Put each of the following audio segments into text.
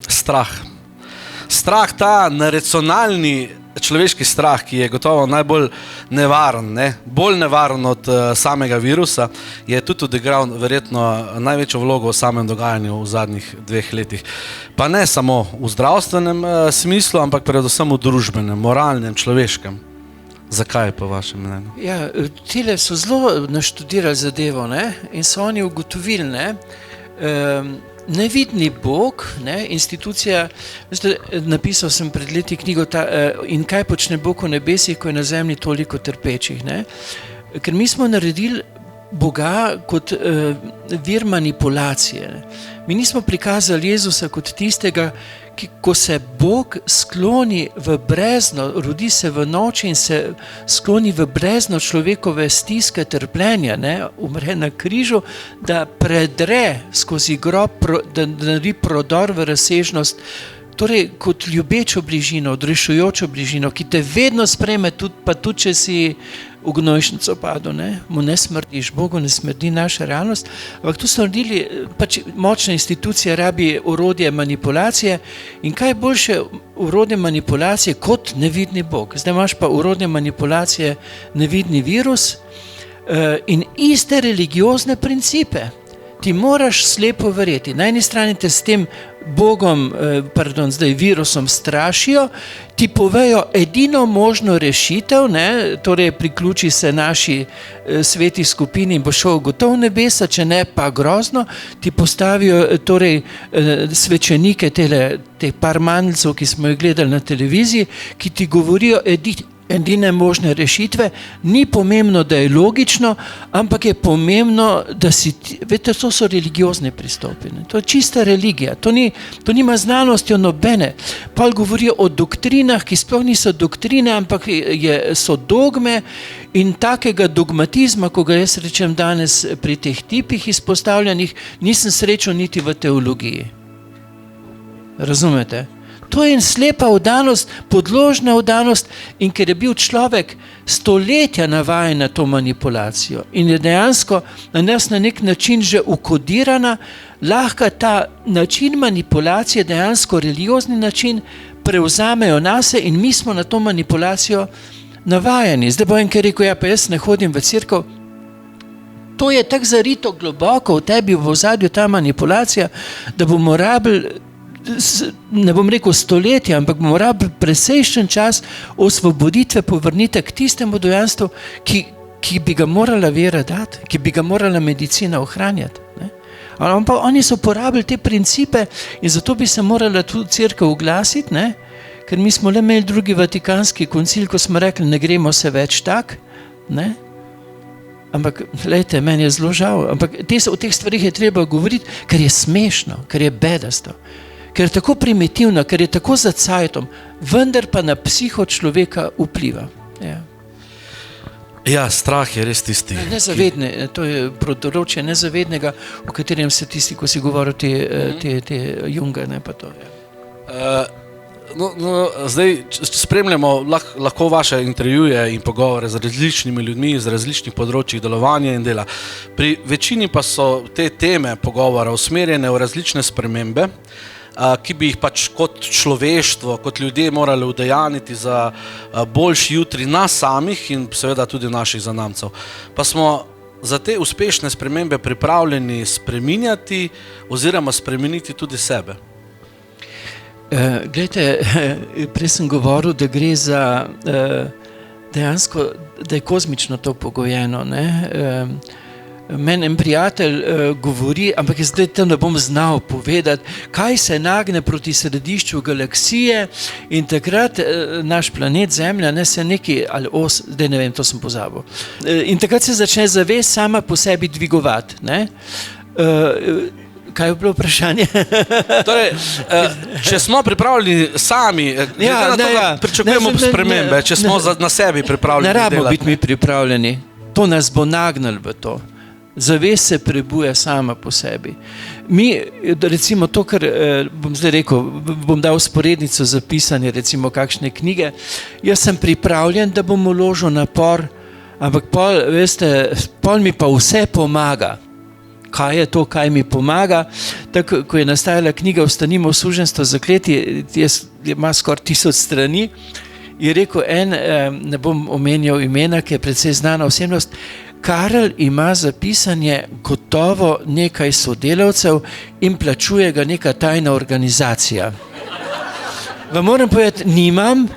Strah. Strah, ta neracionalni človeški strah, ki je gotovo najbolj nevaren, bolj nevaren od samega virusa, je tudi odigral verjetno največjo vlogo v samem dogajanju v zadnjih 2 letih. Pa ne samo v zdravstvenem smislu, ampak predvsem v družbenem, moralnem, človeškem. Zakaj po vašem mnenju? Ja, tile so zelo naštudirali zadevo, in so oni ugotovili, nevidni Bog, institucija, napisal sem pred leti knjigo In kaj počne Bog v nebesih, ko je na zemlji toliko trpečih. Ker mi smo naredili Boga kot vir manipulacije. Mi nismo prikazali Jezusa kot tistega, ko se Bog skloni v brezno, rodi se v noči in se skloni v brezno človekove stiske, trpljenja, umre na križu, da predre skozi grob, da naredi prodor v razsežnost, torej kot ljubečo bližino, odrešujočo bližino, ki te vedno sprejme, pa tudi če si v gnojšnico padel, mu ne smrdiš, Bogu ne smrdi naša realnost, ampak tu so naredili, močna institucija rabi orodje manipulacije in kaj boljše orodje manipulacije kot nevidni Bog. Zdaj imaš pa orodje manipulacije nevidni virus in iste religiozne principe. Ti moraš slepo verjeti. Na eni strani te s tem Bogom, zdaj virusom strašijo, ti povejo edino možno rešitev, torej priključi se naši sveti skupini in bo šel gotov v nebesa, če ne pa grozno, ti postavijo torej svečenike, teh par manjcev, ki smo jih gledali na televiziji, ki ti govorijo edine možne rešitve. Ni pomembno, da je logično, ampak je pomembno, da si veste, to so religiozne pristopi. To je čista religija. To nima znanostjo nobene. Pol govorijo o doktrinah, ki sploh niso doktrine, ampak so dogme in takega dogmatizma, ko ga jaz rečem danes pri teh tipih izpostavljenih, nisem srečal niti v teologiji. Razumete? To je slepa vdanost, podložna vdanost in ker je bil človek stoletja navajen na to manipulacijo in je dejansko na nas na nek način že ukodirana, lahko ta način manipulacije, dejansko religiozni način, prevzamejo nase in mi smo na to manipulacijo navajeni. Zdaj bo enkrat rekel, pa jaz ne hodim v cerkev. To je tako zarito globoko v tebi, v ozadju ta manipulacija, da bomo rabili, ne bom rekel stoletja, ampak bomo rabili presejšen čas osvoboditve, povrnite k tistemu dostojanstvu, ki bi ga morala vera dati, ki bi ga morala medicina ohranjati. Ampak oni so porabili te principe in zato bi se morala tudi cerkev oglasiti, ker mi smo le imeli drugi Vatikanski koncil, ko smo rekli, ne gremo se več tak, ampak, glejte, meni je zelo žal, ampak o teh stvarih je treba govoriti, ker je smešno, ker je bedasto. Ker je tako primitivno, ker je tako za cajtom, vendar pa na psiho človeka vpliva. Ja, strah je res tisti. Nezavedne, to je področje nezavednega, o katerem se tisti, ko si govoril te Junga, pa to. Zdaj spremljamo lahko vaše intervjuje in pogovore z različnimi ljudmi, z različnih področjih delovanja in dela. Pri večini pa so te teme pogovora usmerjene v različne spremembe, ki bi jih kot človeštvo, kot ljudje morali udejaniti za boljši jutri nas samih in seveda tudi naših zanamcev. Pa smo za te uspešne spremembe pripravljeni spreminjati oziroma spremeniti tudi sebe. Glejte, prej sem govoril, da gre za dejansko, da je kozmično to pogojeno. Meni en prijatelj govori, ampak zdaj to ne bom znal povedati, kaj se nagne proti središču galaksije in takrat naš planet Zemlja se neki, ali zdaj ne vem, to sem pozabil. In takrat se začne zavest sama po sebi dvigovati. Kaj je bilo vprašanje? Torej, če smo pripravljeni sami, pričakujemo spremembe, če smo na sebi pripravljeni delati. Ne rabimo biti mi pripravljeni, to nas bo nagnalo v to. Zavest se prebuja sama po sebi. Mi, recimo to, kar bom zdaj rekel, bom dal sporednico za pisanje, recimo kakšne knjige, jaz sem pripravljen, da bom vložil napor, ampak pol mi pa vse pomaga. kaj je to, kaj mi pomaga. Tako, ko je nastajala knjiga Vstanimo v suženjstvo zakleti, ima skoraj 1000 strani, je rekel ne bom omenjal imena, ki je precej znana osebnost, Karel ima za pisanje gotovo nekaj sodelavcev in plačuje ga neka tajna organizacija. Vam moram povedati, nimam,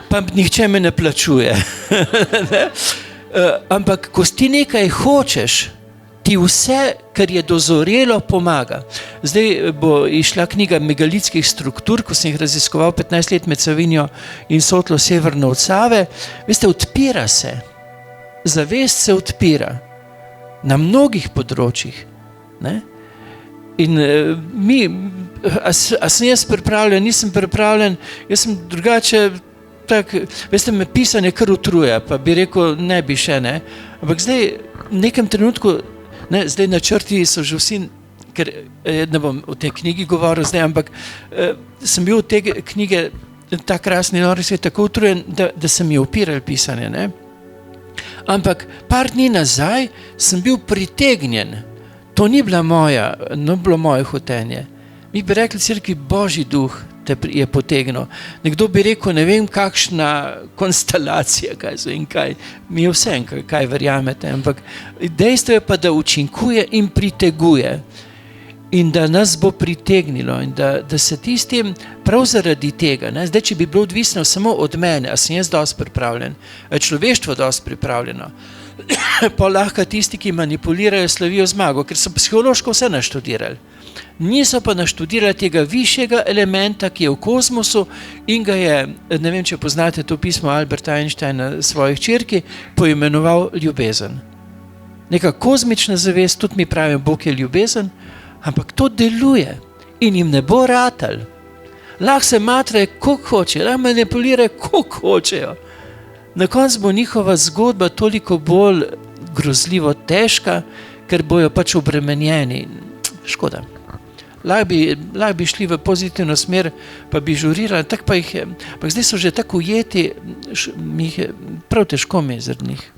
pa nihče me ne plačuje. Ampak, ko ti nekaj hočeš, ti vse, kar je dozorelo, pomaga. Zdaj bo išla knjiga megalitskih struktur, ko sem jih raziskoval 15 let med Savinjo in Sotlo severno od Save. Veste, odpira se. Zavest se odpira na mnogih področjih. Ne? In a sem jaz pripravljen, nisem pripravljen, jaz sem drugače, veste, me pisanje kar utruje, pa bi rekel, ne bi še, ne. Ampak zdaj, v nekem trenutku, zdaj načrti so že vsi, ker ne bom o tej knjigi govoril zdaj, ampak sem bil od te knjige, ta krasni nori svet, tako utrujen, da se mi je upiralo pisanje, ne. Ampak par dni nazaj sem bil pritegnjen. To ni bilo moje hotenje. Mi bi rekli cerkvi, Božji duh te je potegnil. Nekdo bi rekel, ne vem, kakšna konstelacija, kaj so in kaj. Mi je vsem, kaj verjamete. Ampak dejstvo je pa, da učinkuje in priteguje. In da nas bo pritegnilo in da se tistim prav zaradi tega, ne, zdaj, če bi bilo odvisno samo od mene, a sem jaz dosti pripravljen, a je človeštvo dosti pripravljeno, pa lahko tisti, ki manipulirajo, slavijo zmago, ker so psihološko vse naštudirali. Niso pa naštudirali tega višjega elementa, ki je v kozmosu in ga je, ne vem, če poznate to pismo Alberta Einsteina svoji hčerki, poimenoval ljubezen. Neka kozmična zavest, tudi mi pravimo, Bog je ljubezen, ampak to deluje in jim ne bo ratal. Lahko se matrajo, koliko hoče, lahko manipulirajo, koliko hočejo. Na koncu bo njihova zgodba toliko bolj grozljivo težka, ker bojo pač obremenjeni. Škoda. Lahko bi šli v pozitivno smer, pa bi žurirali, tako pa jih je. Ampak zdaj so že tako ujeti, prav težko mi je zaradi njih.